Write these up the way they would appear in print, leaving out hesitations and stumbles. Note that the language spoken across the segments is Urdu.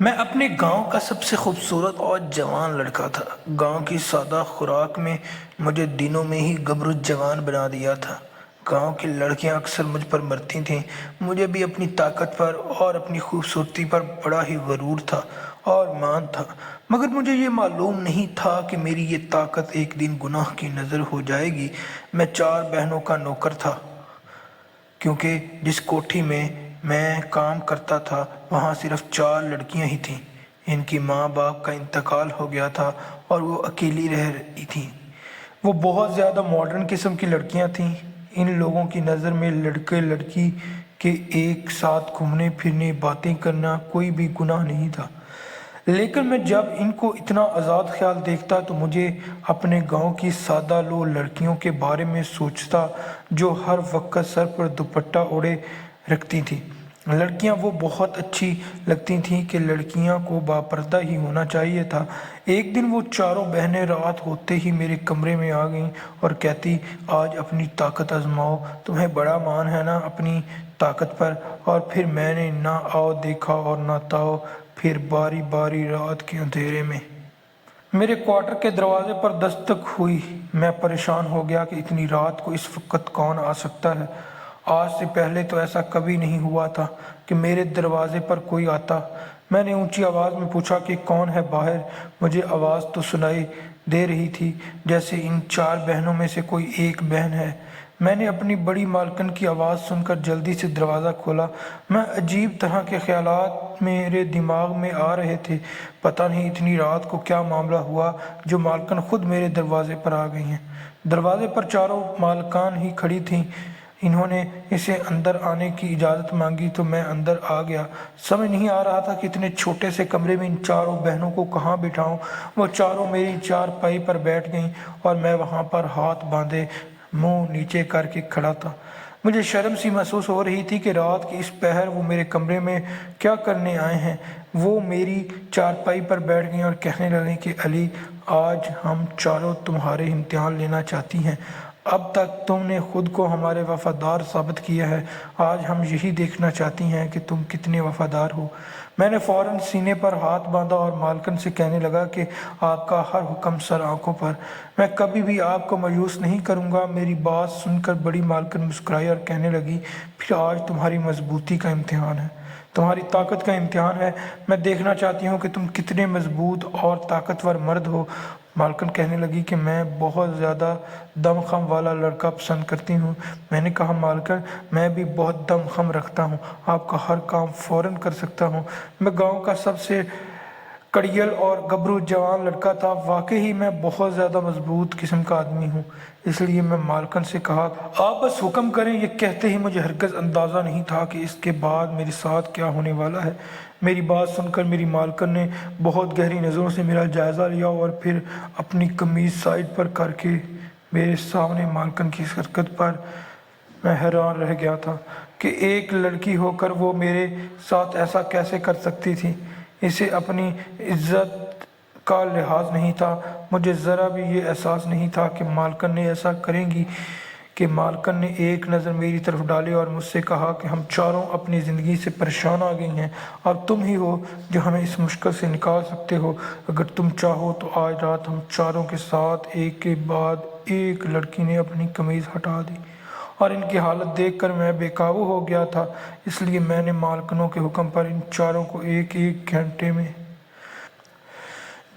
میں اپنے گاؤں کا سب سے خوبصورت اور جوان لڑکا تھا۔ گاؤں کی سادہ خوراک میں مجھے دنوں میں ہی گبرو جوان بنا دیا تھا۔ گاؤں کی لڑکیاں اکثر مجھ پر مرتی تھیں۔ مجھے بھی اپنی طاقت پر اور اپنی خوبصورتی پر بڑا ہی غرور تھا اور مان تھا، مگر مجھے یہ معلوم نہیں تھا کہ میری یہ طاقت ایک دن گناہ کی نظر ہو جائے گی۔ میں 4 بہنوں کا نوکر تھا، کیونکہ جس کوٹھی میں میں کام کرتا تھا وہاں صرف 4 لڑکیاں ہی تھیں۔ ان کی ماں باپ کا انتقال ہو گیا تھا اور وہ اکیلی رہ رہی تھیں۔ وہ بہت زیادہ ماڈرن قسم کی لڑکیاں تھیں۔ ان لوگوں کی نظر میں لڑکے لڑکی کے ایک ساتھ گھومنے پھرنے باتیں کرنا کوئی بھی گناہ نہیں تھا، لیکن میں جب ان کو اتنا آزاد خیال دیکھتا تو مجھے اپنے گاؤں کی سادہ لو لڑکیوں کے بارے میں سوچتا، جو ہر وقت سر پر دوپٹہ اوڑھے رکھتی تھیں۔ لڑکیاں وہ بہت اچھی لگتی تھیں کہ لڑکیاں کو باپردہ ہی ہونا چاہیے تھا۔ ایک دن وہ 4 بہنیں رات ہوتے ہی میرے کمرے میں آ گئیں اور کہتی، آج اپنی طاقت آزماؤ، تمہیں بڑا مان ہے نا اپنی طاقت پر۔ اور پھر میں نے نہ آؤ دیکھا اور نہ تاؤ، پھر باری باری رات کے اندھیرے میں میرے کوارٹر کے دروازے پر دستک ہوئی۔ میں پریشان ہو گیا کہ اتنی رات کو اس وقت کون آ سکتا ہے۔ آج سے پہلے تو ایسا کبھی نہیں ہوا تھا کہ میرے دروازے پر کوئی آتا۔ میں نے اونچی آواز میں پوچھا کہ کون ہے باہر؟ مجھے آواز تو سنائی دے رہی تھی جیسے ان 4 بہنوں میں سے کوئی ایک بہن ہے۔ میں نے اپنی بڑی مالکن کی آواز سن کر جلدی سے دروازہ کھولا۔ میں عجیب طرح کے خیالات میرے دماغ میں آ رہے تھے۔ پتہ نہیں اتنی رات کو کیا معاملہ ہوا جو مالکن خود میرے دروازے پر آ گئی ہیں۔ دروازے پر 4 مالکان ہی کھڑی تھیں۔ انہوں نے اسے اندر آنے کی اجازت مانگی تو میں اندر آ گیا۔ سمجھ نہیں آ رہا تھا کہ اتنے چھوٹے سے کمرے میں ان 4 بہنوں کو کہاں بٹھاؤں۔ وہ چاروں میری چارپائی پر بیٹھ گئیں اور میں وہاں پر ہاتھ باندھے منہ نیچے کر کے کھڑا تھا۔ مجھے شرم سی محسوس ہو رہی تھی کہ رات کی اس پہر وہ میرے کمرے میں کیا کرنے آئے ہیں۔ وہ میری چارپائی پر بیٹھ گئیں اور کہنے لگیں کہ علی، آج ہم چاروں تمہارے امتحان لینا چاہتی ہیں۔ اب تک تم نے خود کو ہمارے وفادار ثابت کیا ہے، آج ہم یہی دیکھنا چاہتی ہیں کہ تم کتنے وفادار ہو۔ میں نے فوراً سینے پر ہاتھ باندھا اور مالکن سے کہنے لگا کہ آپ کا ہر حکم سر آنکھوں پر، میں کبھی بھی آپ کو مایوس نہیں کروں گا۔ میری بات سن کر بڑی مالکن مسکرائی اور کہنے لگی، پھر آج تمہاری مضبوطی کا امتحان ہے، تمہاری طاقت کا امتحان ہے۔ میں دیکھنا چاہتی ہوں کہ تم کتنے مضبوط اور طاقتور مرد ہو۔ مالکن کہنے لگی کہ میں بہت زیادہ دم خم والا لڑکا پسند کرتی ہوں۔ میں نے کہا، مالکن، میں بھی بہت دم خم رکھتا ہوں، آپ کا ہر کام فوراً کر سکتا ہوں۔ میں گاؤں کا سب سے کڑیل اور گبرو جوان لڑکا تھا۔ واقعی میں بہت زیادہ مضبوط قسم کا آدمی ہوں۔ اس لیے میں مالکن سے کہا، آپ بس حکم کریں۔ یہ کہتے ہی مجھے ہرگز اندازہ نہیں تھا کہ اس کے بعد میرے ساتھ کیا ہونے والا ہے۔ میری بات سن کر میری مالکن نے بہت گہری نظروں سے میرا جائزہ لیا اور پھر اپنی قمیض سائڈ پر کر کے میرے سامنے مالکن کی حرکت پر میں حیران رہ گیا تھا کہ ایک لڑکی ہو کر وہ میرے ساتھ ایسا کیسے کر سکتی تھی۔ اسے اپنی عزت کا لحاظ نہیں تھا۔ مجھے ذرا بھی یہ احساس نہیں تھا کہ مالکن نے ایسا کریں گی کہ مالکن نے ایک نظر میری طرف ڈالی اور مجھ سے کہا کہ ہم چاروں اپنی زندگی سے پریشان آ گئی ہیں، اب تم ہی ہو جو ہمیں اس مشکل سے نکال سکتے ہو۔ اگر تم چاہو تو آج رات ہم چاروں کے ساتھ ایک کے بعد ایک۔ لڑکی نے اپنی قمیض ہٹا دی اور ان کی حالت دیکھ کر میں بے قابو ہو گیا تھا، اس لیے میں نے مالکنوں کے حکم پر ان چاروں کو ایک ایک گھنٹے میں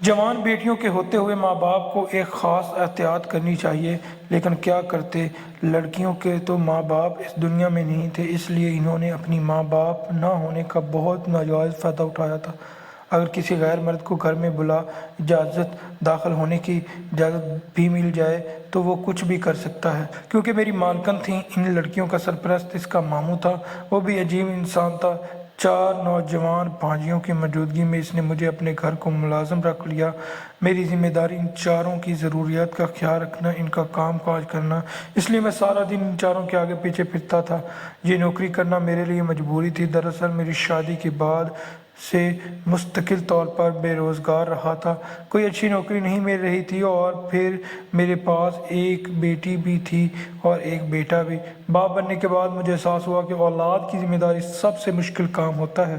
جوان بیٹیوں کے ہوتے ہوئے ماں باپ کو ایک خاص احتیاط کرنی چاہیے، لیکن کیا کرتے، لڑکیوں کے تو ماں باپ اس دنیا میں نہیں تھے، اس لیے انہوں نے اپنی ماں باپ نہ ہونے کا بہت ناجائز فائدہ اٹھایا تھا۔ اگر کسی غیر مرد کو گھر میں بلا اجازت داخل ہونے کی اجازت بھی مل جائے تو وہ کچھ بھی کر سکتا ہے۔ کیونکہ میری مالکن تھیں ان لڑکیوں کا سرپرست، اس کا ماموں تھا، وہ بھی عجیب انسان تھا۔ 4 نوجوان بھانجیوں کی موجودگی میں اس نے مجھے اپنے گھر کو ملازم رکھ لیا۔ میری ذمہ داری ان چاروں کی ضروریات کا خیال رکھنا، ان کا کام کاج کرنا، اس لیے میں سارا دن ان چاروں کے آگے پیچھے پھرتا تھا۔ یہ نوکری کرنا میرے لیے مجبوری تھی۔ دراصل میری شادی کے بعد سے مستقل طور پر بے روزگار رہا تھا، کوئی اچھی نوکری نہیں مل رہی تھی، اور پھر میرے پاس ایک بیٹی بھی تھی اور ایک بیٹا بھی۔ باپ بننے کے بعد مجھے احساس ہوا کہ اولاد کی ذمہ داری سب سے مشکل کام ہوتا ہے۔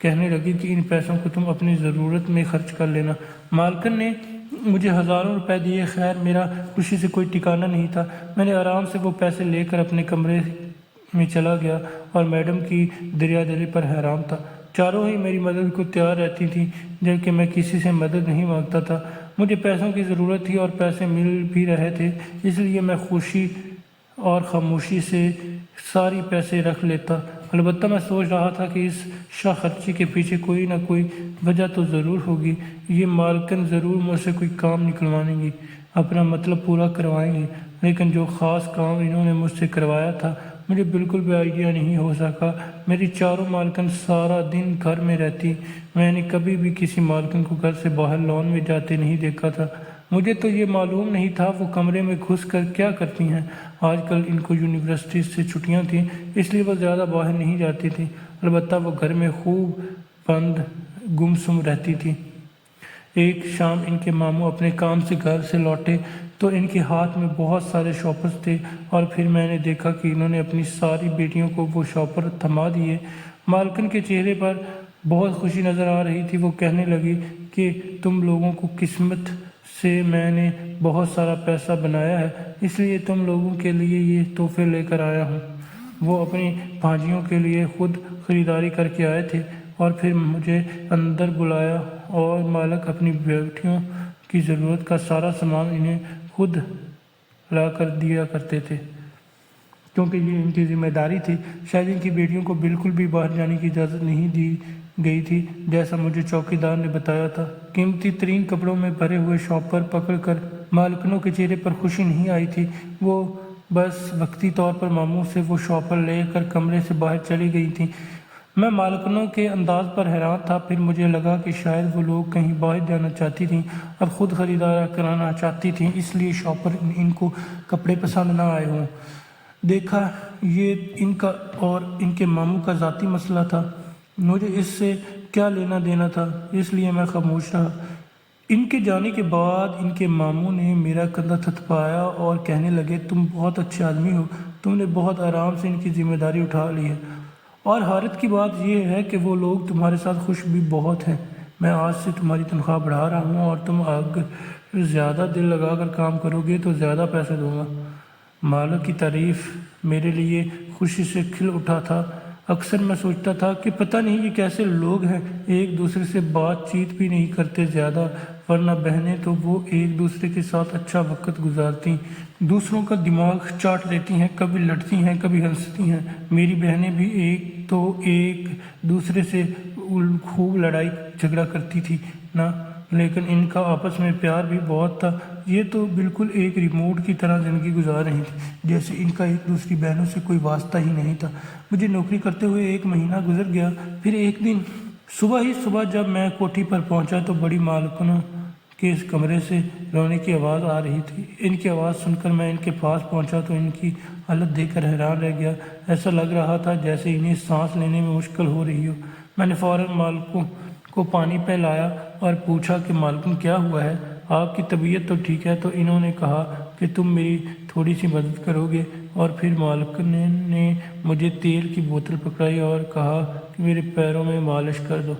کہنے لگی کہ ان پیسوں کو تم اپنی ضرورت میں خرچ کر لینا۔ مالکن نے مجھے ہزاروں روپے دیے، خیر میرا خوشی سے کوئی ٹھکانہ نہیں تھا۔ میں نے آرام سے وہ پیسے لے کر اپنے کمرے میں چلا گیا اور میڈم کی دریا دلی پر حیران تھا۔ چاروں ہی میری مدد کو تیار رہتی تھیں، جبکہ میں کسی سے مدد نہیں مانگتا تھا۔ مجھے پیسوں کی ضرورت تھی اور پیسے مل بھی رہے تھے، اس لیے میں خوشی اور خاموشی سے ساری پیسے رکھ لیتا۔ البتہ میں سوچ رہا تھا کہ اس شاہ خرچی کے پیچھے کوئی نہ کوئی وجہ تو ضرور ہوگی۔ یہ مالکن ضرور مجھ سے کوئی کام نکلوائیں گی، اپنا مطلب پورا کروائیں گی، لیکن جو خاص کام انہوں نے مجھ سے کروایا تھا مجھے بالکل بھی آئیڈیا نہیں ہو سکا۔ میری چاروں مالکن سارا دن گھر میں رہتی، میں نے کبھی بھی کسی مالکن کو گھر سے باہر لان میں جاتے نہیں دیکھا تھا۔ مجھے تو یہ معلوم نہیں تھا وہ کمرے میں گھس کر کیا کرتی ہیں۔ آج کل ان کو یونیورسٹی سے چھٹیاں تھیں، اس لیے وہ زیادہ باہر نہیں جاتی تھیں، البتہ وہ گھر میں خوب بند گمسم رہتی تھیں۔ ایک شام ان کے ماموں اپنے کام سے گھر سے لوٹے تو ان کے ہاتھ میں بہت سارے شاپرز تھے، اور پھر میں نے دیکھا کہ انہوں نے اپنی ساری بیٹیوں کو وہ شاپر تھما دیے۔ مالکن کے چہرے پر بہت خوشی نظر آ رہی تھی۔ وہ کہنے لگی کہ تم لوگوں کو قسمت سے میں نے بہت سارا پیسہ بنایا ہے، اس لیے تم لوگوں کے لیے یہ تحفے لے کر آیا ہوں۔ وہ اپنی بھانجیوں کے لیے خود خریداری کر کے آئے تھے اور پھر مجھے اندر بلایا، اور مالک اپنی بیٹیوں کی ضرورت کا سارا سامان انہیں خود لا کر دیا کرتے تھے، کیونکہ یہ ان کی ذمہ داری تھی۔ شاید ان کی بیٹیوں کو بالکل بھی باہر جانے کی اجازت نہیں دی گئی تھی، جیسا مجھے چوکیدار نے بتایا تھا۔ قیمتی ترین کپڑوں میں بھرے ہوئے شاپر پکڑ کر مالکنوں کے چہرے پر خوشی نہیں آئی تھی۔ وہ بس وقتی طور پر ماموں سے وہ شاپر لے کر کمرے سے باہر چلی گئی تھیں۔ میں مالکنوں کے انداز پر حیران تھا۔ پھر مجھے لگا کہ شاید وہ لوگ کہیں باہر جانا چاہتی تھیں اور خود خریداری کرانا چاہتی تھیں، اس لیے شاپر ان کو کپڑے پسند نہ آئے ہوں۔ دیکھا یہ ان کا اور ان کے ماموں کا ذاتی مسئلہ تھا، مجھے اس سے کیا لینا دینا تھا، اس لیے میں خاموش رہا۔ ان کے جانے کے بعد ان کے ماموں نے میرا کندھا تھپکایا اور کہنے لگے تم بہت اچھے آدمی ہو، تم نے بہت آرام سے ان کی ذمہ داری اٹھا لی ہے، اور حیرت کی بات یہ ہے کہ وہ لوگ تمہارے ساتھ خوش بھی بہت ہیں۔ میں آج سے تمہاری تنخواہ بڑھا رہا ہوں، اور تم اگر زیادہ دل لگا کر کام کرو گے تو زیادہ پیسے دوں گا۔ مالک کی تعریف میرے لیے خوشی سے کھل اٹھا تھا۔ اکثر میں سوچتا تھا کہ پتہ نہیں یہ کیسے لوگ ہیں، ایک دوسرے سے بات چیت بھی نہیں کرتے زیادہ، ورنہ بہنیں تو وہ ایک دوسرے کے ساتھ اچھا وقت گزارتی، دوسروں کا دماغ چاٹ لیتی ہیں، کبھی لڑتی ہیں کبھی ہنستی ہیں۔ میری بہنیں بھی ایک دوسرے سے خوب لڑائی جھگڑا کرتی تھی نا، لیکن ان کا آپس میں پیار بھی بہت تھا۔ یہ تو بالکل ایک ریموٹ کی طرح زندگی گزار رہی تھی، جیسے ان کا ایک دوسری بہنوں سے کوئی واسطہ ہی نہیں تھا۔ مجھے نوکری کرتے ہوئے 1 مہینہ گزر گیا۔ پھر ایک دن صبح جب میں کوٹھی پر پہنچا تو بڑی مالکنوں کے اس کمرے سے رونے کی آواز آ رہی تھی۔ ان کی آواز سن کر میں ان کے پاس پہنچا تو ان کی حالت دیکھ کر حیران رہ گیا۔ ایسا لگ رہا تھا جیسے انہیں سانس لینے میں مشکل ہو رہی ہو۔ میں نے فوراً مالکوں کو پانی پلایا اور پوچھا کہ مالکن کیا ہوا ہے، آپ کی طبیعت تو ٹھیک ہے؟ تو انہوں نے کہا کہ تم میری تھوڑی سی مدد کرو گے، اور پھر مالکن نے مجھے تیل کی بوتل پکڑائی اور کہا کہ میرے پیروں میں مالش کر دو۔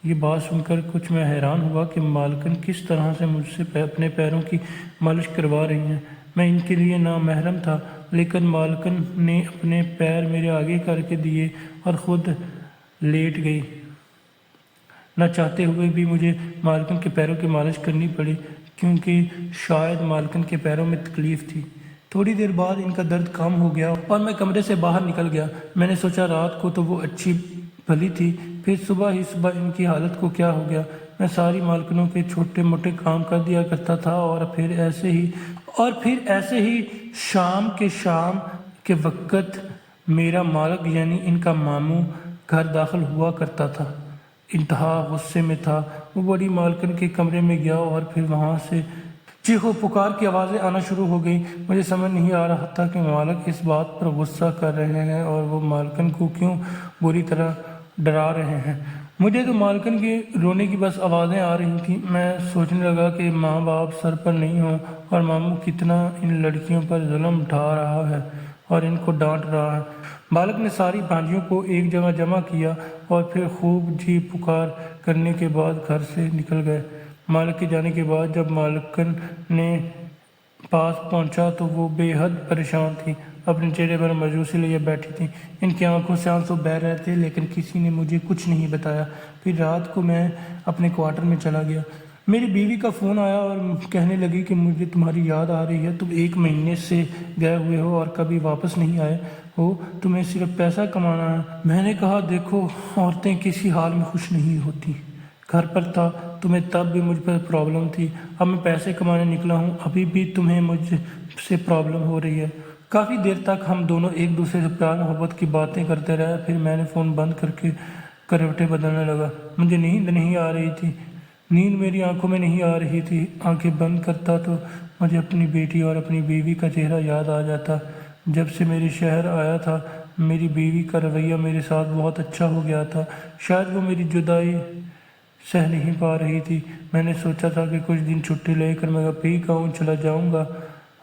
یہ بات سن کر کچھ میں حیران ہوا کہ مالکن کس طرح سے مجھ سے اپنے پیروں کی مالش کروا رہی ہیں۔ میں ان کے لیے نامحرم تھا، لیکن مالکن نے اپنے پیر میرے آگے کر کے دیے اور خود لیٹ گئی۔ نہ چاہتے ہوئے بھی مجھے مالکن کے پیروں کی مالش کرنی پڑی، کیونکہ شاید مالکن کے پیروں میں تکلیف تھی۔ تھوڑی دیر بعد ان کا درد کم ہو گیا اور میں کمرے سے باہر نکل گیا۔ میں نے سوچا رات کو تو وہ اچھی بھلی تھی، پھر صبح ان کی حالت کو کیا ہو گیا۔ میں ساری مالکنوں کے چھوٹے موٹے کام کر دیا کرتا تھا، اور پھر ایسے ہی شام کے وقت میرا مالک یعنی ان کا ماموں گھر داخل ہوا کرتا تھا۔ انتہا غصے میں تھا۔ وہ بڑی مالکن کے کمرے میں گیا اور پھر وہاں سے چیخ و پکار کی آوازیں آنا شروع ہو گئیں۔ مجھے سمجھ نہیں آ رہا تھا کہ مالک اس بات پر غصہ کر رہے ہیں اور وہ مالکن کو کیوں بری طرح ڈرا رہے ہیں۔ مجھے تو مالکن کے رونے کی بس آوازیں آ رہی تھیں۔ میں سوچنے لگا کہ ماں باپ سر پر نہیں ہوں اور ماموں کتنا ان لڑکیوں پر ظلم اٹھا رہا ہے۔ اور ان کو ڈانٹ رہا ہے۔ مالک نے ساری بھانجیوں کو ایک جگہ جمع کیا اور پھر خوب جی پکار کرنے کے بعد گھر سے نکل گئے۔ مالک کے جانے کے بعد جب مالکن نے پاس پہنچا تو وہ بے حد پریشان تھی، اپنے چہرے پر مایوسی لیے بیٹھی تھی۔ ان کی آنکھوں سے آنسو بہہ رہے تھے، لیکن کسی نے مجھے کچھ نہیں بتایا۔ پھر رات کو میں اپنے کوارٹر میں چلا گیا۔ میری بیوی کا فون آیا اور کہنے لگی کہ مجھے تمہاری یاد آ رہی ہے، تم 1 مہینے سے گئے ہوئے ہو اور کبھی واپس نہیں آئے ہو، تمہیں صرف پیسہ کمانا ہے۔ میں نے کہا دیکھو، عورتیں کسی حال میں خوش نہیں ہوتی۔ گھر پر تھا، تمہیں تب بھی مجھ پر پرابلم تھی، اب میں پیسے کمانے نکلا ہوں، ابھی بھی تمہیں مجھ سے پرابلم ہو رہی ہے۔ کافی دیر تک ہم دونوں ایک دوسرے سے پیار محبت کی باتیں کرتے رہے، پھر میں نے فون بند کر کے کروٹیں بدلنے لگا۔ مجھے نیند نہیں آ رہی تھی، نیند میری آنکھوں میں نہیں آ رہی تھی۔ آنکھیں بند کرتا تو مجھے اپنی بیٹی اور اپنی بیوی کا چہرہ یاد آ جاتا۔ جب سے میرے شہر آیا تھا، میری بیوی کا رویہ میرے ساتھ بہت اچھا ہو گیا تھا۔ شاید وہ میری جدائی سہ نہیں پا رہی تھی۔ میں نے سوچا تھا کہ کچھ دن چھٹی لے کر میں پی گاؤں چلا جاؤں گا،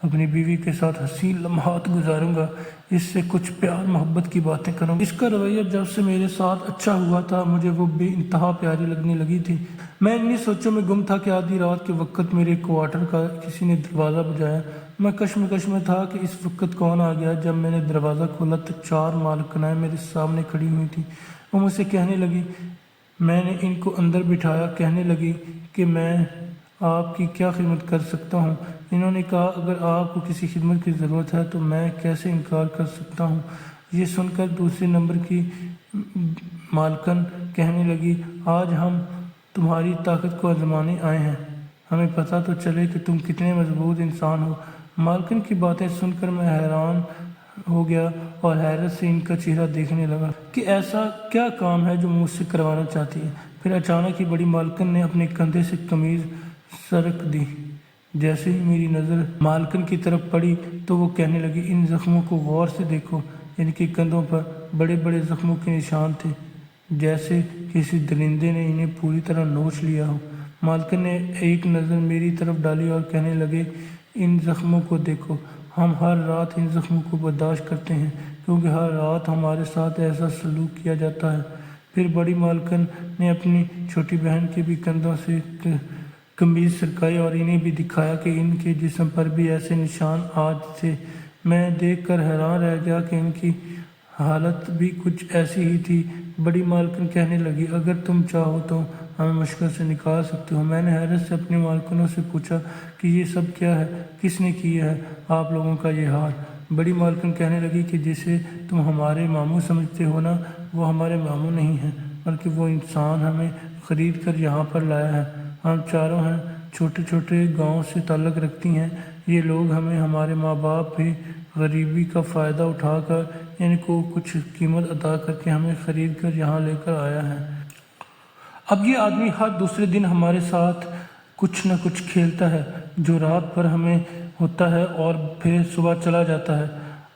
اپنی بیوی کے ساتھ حسین لمحات گزاروں گا، اس سے کچھ پیار محبت کی باتیں کروں گا۔ اس کا رویہ جب سے میرے ساتھ اچھا ہوا تھا، مجھے وہ بے انتہا پیاری لگنے لگی تھی۔ میں انہی سوچوں میں گم تھا کہ آدھی رات کے وقت میرے کوارٹر کا کسی نے دروازہ بجایا۔ میں کشمکش میں تھا کہ اس وقت کون آ گیا۔ جب میں نے دروازہ کھولا تو 4 مالکنیں میرے سامنے کھڑی ہوئی تھیں۔ وہ مجھ سے کہنے لگی، میں نے ان کو اندر بٹھایا، کہنے لگی کہ میں آپ کی کیا خدمت کر سکتا ہوں۔ انہوں نے کہا اگر آپ کو کسی خدمت کی ضرورت ہے تو میں کیسے انکار کر سکتا ہوں۔ یہ سن کر دوسرے نمبر کی مالکن کہنے لگی، آج ہم تمہاری طاقت کو آزمانے آئے ہیں، ہمیں پتہ تو چلے کہ تم کتنے مضبوط انسان ہو۔ مالکن کی باتیں سن کر میں حیران ہو گیا اور حیرت سے ان کا چہرہ دیکھنے لگا کہ ایسا کیا کام ہے جو مجھ سے کروانا چاہتی ہے۔ پھر اچانک ہی بڑی مالکن نے اپنے کندھے سے قمیض سرک دی۔ جیسے ہی میری نظر مالکن کی طرف پڑی تو وہ کہنے لگی، ان زخموں کو غور سے دیکھو۔ ان کے کندھوں پر بڑے بڑے زخموں کے نشان تھے، جیسے کسی درندے نے انہیں پوری طرح نوچ لیا ہو۔ مالکن نے ایک نظر میری طرف ڈالی اور کہنے لگے، ان زخموں کو دیکھو، ہم ہر رات ان زخموں کو برداشت کرتے ہیں کیونکہ ہر رات ہمارے ساتھ ایسا سلوک کیا جاتا ہے۔ پھر بڑی مالکن نے اپنی چھوٹی بہن کے بھی کندھوں سے قمیض سرکائی اور انہیں بھی دکھایا کہ ان کے جسم پر بھی ایسے نشان آج تھے۔ میں دیکھ کر حیران رہ گیا کہ ان کی حالت بھی کچھ ایسی ہی تھی۔ بڑی مالکن کہنے لگی، اگر تم چاہو تو ہمیں مشکل سے نکال سکتے ہو۔ میں نے حیرت سے اپنی مالکنوں سے پوچھا کہ یہ سب کیا ہے، کس نے کیا ہے آپ لوگوں کا یہ حال؟ بڑی مالکن کہنے لگی کہ جسے تم ہمارے ماموں سمجھتے ہو نا، وہ ہمارے ماموں نہیں ہیں، بلکہ وہ انسان ہمیں خرید کر یہاں پر لایا ہے۔ ہم چاروں ہیں، چھوٹے چھوٹے گاؤں سے تعلق رکھتی ہیں۔ یہ لوگ ہمیں، ہمارے ماں باپ بھی غریبی کا فائدہ اٹھا کر ان کو کچھ قیمت ادا کر کے ہمیں خرید کر یہاں لے کر آیا ہے۔ اب یہ آدمی ہر دوسرے دن ہمارے ساتھ کچھ نہ کچھ کھیلتا ہے جو رات بھر ہمیں ہوتا ہے اور پھر صبح چلا جاتا ہے۔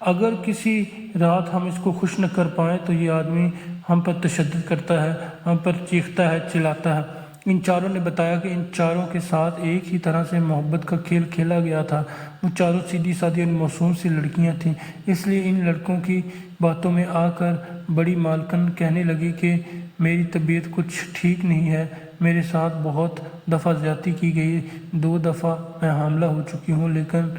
اگر کسی رات ہم اس کو خوش نہ کر پائیں تو یہ آدمی ہم پر تشدد کرتا ہے، ہم پر چیختا ہے، چلاتا ہے۔ ان چاروں نے بتایا کہ ان چاروں کے ساتھ ایک ہی طرح سے محبت کا کھیل کھیلا گیا تھا۔ وہ چاروں سیدھی سادھی اور معصوم سی لڑکیاں تھیں۔ اس لیے ان لڑکوں کی باتوں میں آ کر بڑی مالکن کہنے لگی کہ میری طبیعت کچھ ٹھیک نہیں ہے، میرے ساتھ بہت دفعہ زیادتی کی گئی، 2 دفعہ میں حاملہ ہو چکی ہوں، لیکن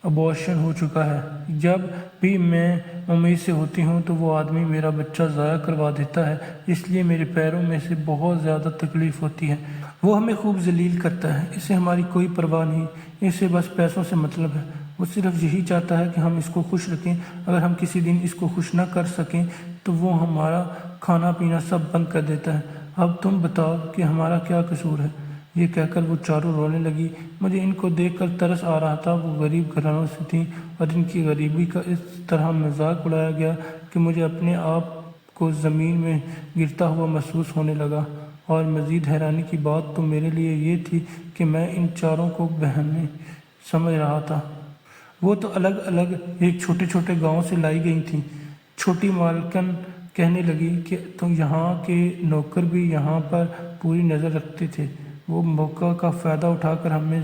ابورشن ہو چکا ہے۔ جب بھی میں امید سے ہوتی ہوں تو وہ آدمی میرا بچہ ضائع کروا دیتا ہے، اس لیے میرے پیروں میں سے بہت زیادہ تکلیف ہوتی ہے۔ وہ ہمیں خوب ذلیل کرتا ہے، اسے ہماری کوئی پرواہ نہیں، اسے بس پیسوں سے مطلب ہے۔ وہ صرف یہی چاہتا ہے کہ ہم اس کو خوش رکھیں۔ اگر ہم کسی دن اس کو خوش نہ کر سکیں تو وہ ہمارا کھانا پینا سب بند کر دیتا ہے۔ اب تم بتاؤ کہ ہمارا کیا قصور ہے؟ یہ کہہ کر وہ چاروں رونے لگی۔ مجھے ان کو دیکھ کر ترس آ رہا تھا۔ وہ غریب گھرانوں سے تھیں اور ان کی غریبی کا اس طرح مذاق اڑایا گیا کہ مجھے اپنے آپ کو زمین میں گرتا ہوا محسوس ہونے لگا۔ اور مزید حیرانی کی بات تو میرے لیے یہ تھی کہ میں ان چاروں کو بہنیں سمجھ رہا تھا۔ وہ تو الگ الگ ایک چھوٹے چھوٹے گاؤں سے لائی گئی تھیں۔ چھوٹی مالکن کہنے لگی کہ تو یہاں کے نوکر بھی یہاں پر پوری نظر رکھتے تھے، وہ موقع کا فائدہ اٹھا کر ہمیں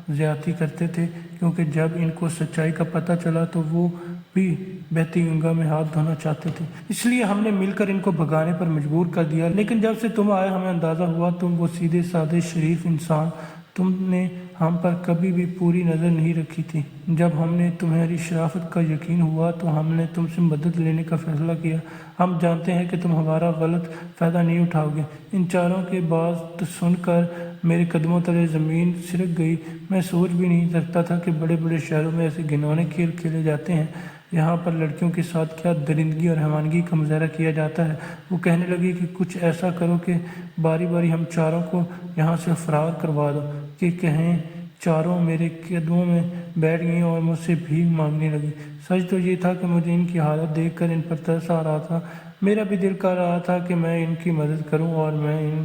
زیادتی کرتے تھے، کیونکہ جب ان کو سچائی کا پتہ چلا تو وہ بھی بہتی گنگا میں ہاتھ دھونا چاہتے تھے، اس لیے ہم نے مل کر ان کو بھگانے پر مجبور کر دیا۔ لیکن جب سے تم آئے ہمیں اندازہ ہوا تم وہ سیدھے سادے شریف انسان، تم نے ہم پر کبھی بھی پوری نظر نہیں رکھی تھی۔ جب ہم نے تمہاری شرافت کا یقین ہوا تو ہم نے تم سے مدد لینے کا فیصلہ کیا۔ ہم جانتے ہیں کہ تم ہمارا غلط فائدہ نہیں اٹھاؤ گے۔ ان چاروں کے بات سن کر میرے قدموں تلے زمین سرک گئی۔ میں سوچ بھی نہیں سکتا تھا کہ بڑے بڑے شہروں میں ایسے گھنونے کھیل کھیلے جاتے ہیں، یہاں پر لڑکیوں کے ساتھ کیا درندگی اور حیوانگی کا مظاہرہ کیا جاتا ہے۔ وہ کہنے لگی کہ کچھ ایسا کرو کہ باری باری ہم چاروں کو یہاں سے فرار کروا دو۔ کہ کہیں چاروں میرے قدموں میں بیٹھ گئیں اور مجھ سے بھیک مانگنے لگی۔ سچ تو یہ تھا کہ مجھے ان کی حالت دیکھ کر ان پر ترس آ رہا تھا۔ میرا بھی دل کر رہا تھا کہ میں ان کی مدد کروں اور میں ان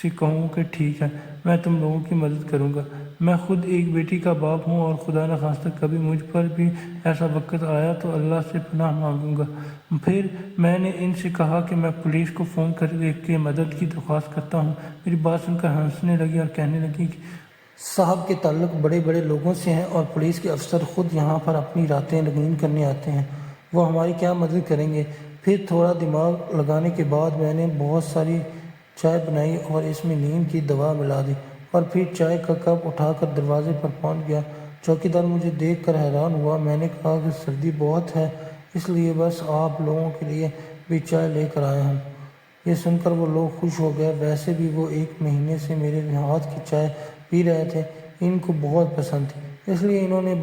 سے کہوں کہ ٹھیک ہے، میں تم لوگوں کی مدد کروں گا۔ میں خود ایک بیٹی کا باپ ہوں اور خدا نخواستہ کبھی مجھ پر بھی ایسا وقت آیا تو اللہ سے پناہ مانگوں گا۔ پھر میں نے ان سے کہا کہ میں پولیس کو فون کر کے مدد کی درخواست کرتا ہوں۔ میری بات سن کر ہنسنے لگی اور کہنے لگی کہ صاحب کے تعلق بڑے بڑے لوگوں سے ہیں اور پولیس کے افسر خود یہاں پر اپنی راتیں رنگین کرنے آتے ہیں، وہ ہماری کیا مدد کریں گے۔ پھر تھوڑا دماغ لگانے کے بعد میں نے بہت ساری چائے بنائی اور اس میں نیم کی دوا ملا دی اور پھر چائے کا کپ اٹھا کر دروازے پر پہنچ گیا۔ چوکیدار مجھے دیکھ کر حیران ہوا۔ میں نے کہا کہ سردی بہت ہے، اس لیے بس آپ لوگوں کے لیے بھی چائے لے کر آیا ہوں۔ یہ سن کر وہ لوگ خوش ہو گئے۔ ویسے بھی وہ 1 مہینے سے میرے ہاتھ کی چائے پی رہے تھے، ان کو بہت پسند تھی، اس لیے انہوں نے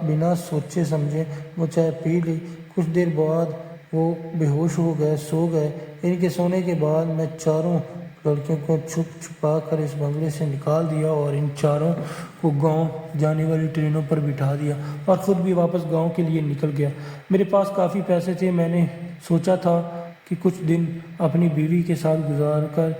بنا سوچے سمجھے وہ چائے پی لی۔ کچھ دیر بعد وہ بے ہوش ہو گئے، سو گئے۔ ان کے سونے کے بعد میں چاروں لڑکیوں کو چھپ چھپا کر اس بنگلے سے نکال دیا اور ان چاروں کو گاؤں جانے والی ٹرینوں پر بٹھا دیا اور خود بھی واپس گاؤں کے لیے نکل گیا۔ میرے پاس کافی پیسے تھے۔ میں نے سوچا تھا کہ کچھ دن اپنی بیوی کے ساتھ گزار کر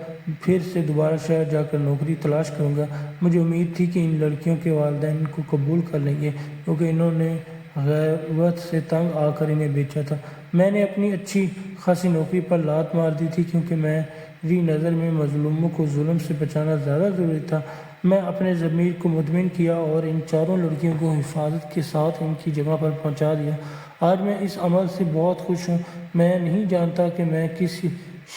پھر سے دوبارہ شہر جا کر نوکری تلاش کروں گا۔ مجھے امید تھی کہ ان لڑکیوں کے والدین ان کو قبول کر لیں گے کیونکہ انہوں نے غیبت سے تنگ آ کر انہیں بیچا تھا۔ میں نے اپنی اچھی خاصی نوکری پر لات مار دی تھی کیونکہ میری نظر میں مظلوموں کو ظلم سے بچانا زیادہ ضروری تھا۔ میں اپنے ضمیر کو مطمئن کیا اور ان چاروں لڑکیوں کو حفاظت کے ساتھ ان کی جگہ پر پہنچا دیا۔ آج میں اس عمل سے بہت خوش ہوں۔ میں نہیں جانتا کہ میں کس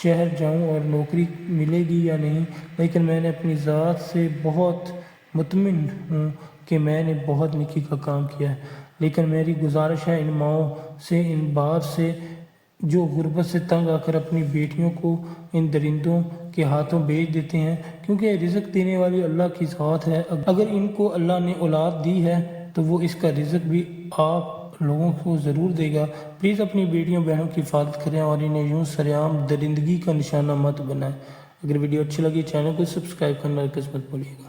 شہر جاؤں اور نوکری ملے گی یا نہیں، لیکن میں نے اپنی ذات سے بہت مطمئن ہوں کہ میں نے بہت نیکی کا کام کیا ہے۔ لیکن میری گزارش ہے ان ماؤں سے، ان باپ سے جو غربت سے تنگ آ کر اپنی بیٹیوں کو ان درندوں کے ہاتھوں بیچ دیتے ہیں، کیونکہ رزق دینے والی اللہ کی ذات ہے۔ اگر ان کو اللہ نے اولاد دی ہے تو وہ اس کا رزق بھی آپ لوگوں کو ضرور دے گا۔ پلیز اپنی بیٹیوں بہنوں کی حفاظت کریں اور انہیں یوں سرعام درندگی کا نشانہ مت بنائیں۔ اگر ویڈیو اچھی لگی چینل کو سبسکرائب کرنا ہرگز مت بھولیے گا۔